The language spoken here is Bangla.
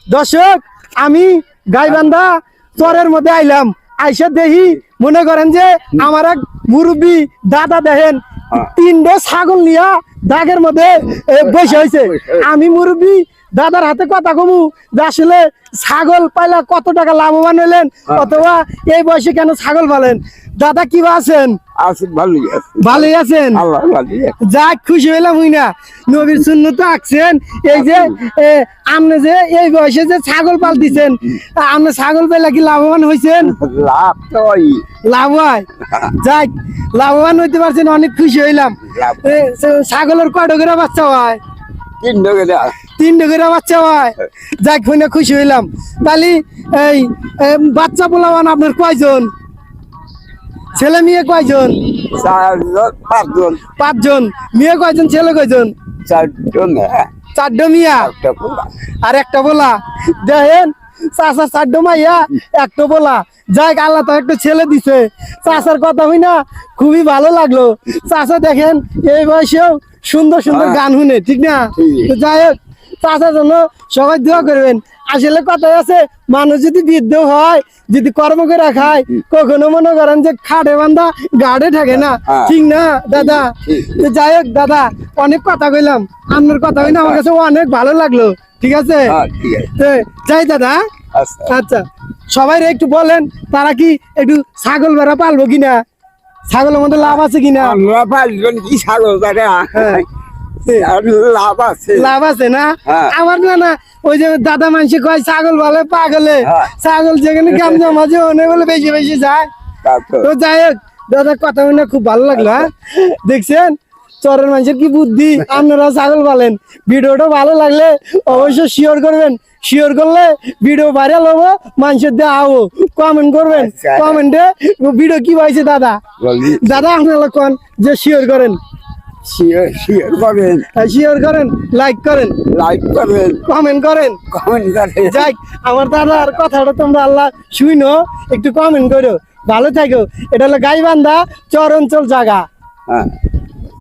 দর্শক আমি গাইবান্ধা চরের মধ্যে আইলাম, আইসা দেখি মনে করেন যে আমার এক মুরব্বী দাদা দেখেন 3টে ছাগল নিয়া দাগের মধ্যে বসে হয়েছে। আমি মুরব্বী দাদার হাতে কথা কমু যে আসলে ছাগল পাইলা কত টাকা লাভবান হলেন, অথবা এই বয়সে কেন ছাগল পালেন। দাদা কি আছেন? ভালোই আছেন? যাক খুশি হইলাম হই না, নবীর সুন্নত আঁকছেন। এই যে আপনি যে এই বয়সে যে ছাগল পাল দিচ্ছেন, আপনি ছাগল পেলে কি লাভবান হয়েছেন? লাভ হয়, যাক লাভবান হইতে পারছেন, অনেক খুশি হইলাম। ছাগলের কয়টা করে বাচ্চা হয়? 3টে করে বাচ্চা হয়, যাক হইনা খুশি হইলাম। তাহলে এই বাচ্চা পোলাবান আপনার কয়জন? ছেলে মেয়ে কয়জন? 5জন। মেয়ে কয়জন, ছেলে কয়জন? 4টে মিয়া আর একটা বলা। দেখেন চাষা 4টে মাইয়া একটা বলা। যাক আল্লাহ তো একটা ছেলে দিছে। চাষার কথা হই না খুবই ভালো লাগলো। চাষা দেখেন এই বয়সেও সুন্দর সুন্দর গান শুনে, ঠিক না? যাই হোক চাষার জন্য সবাই দোয়া করবেন। আসলে কথাই আছে, মানুষ যদি বৃদ্ধ হয়, যদি কর্ম করে খায়, কখনো মনে করেন যে খাটে বান্ধা গাড়ে থাকে না, ঠিক না দাদা? যাই হোক দাদা অনেক কথা কইলাম, আপনার কথা কইনা আমার কাছে অনেক ভালো লাগলো, ঠিক আছে? যাই দাদা। আচ্ছা সবাই একটু বলেন তারা কি একটু ছাগল বেড়া পালবো কিনা, ছাগলের মধ্যে লাভ আছে কিনা? লাভ আছে না? আমার না ওই যে দাদা মানুষ কয় ছাগল বলে পাগলে, ছাগল যেখানে কাম জমাজে অনেক বলে বেশি বেশি যায়। তো যাই হোক দাদা কথা শুনে খুব ভালো লাগলো। হ্যাঁ দেখছেন চরের মানুষের কি বুদ্ধি, আপনারা ছাগল বলেন। ভিডিওটা ভালো লাগলে অবশ্যই শেয়ার করবেন, শেয়ার করলে ভিডিও ভাইরাল হবো, মানুষের দিয়ে আবো। কমেন্ট করবেন, কমেন্টে ভিডিও কি পাইছে দাদা। দাদা আপনারা কোন যে শেয়ার করেন, শেয়ার করেন, লাইক করেন, কমেন্ট করেন। যাক আমার দাদার কথাটা তোমরা আল্লাহ শুইনো, একটু কমেন্ট করো, ভালো থাকো। এটা হলো গাইবান্ধা চর অঞ্চল জায়গা।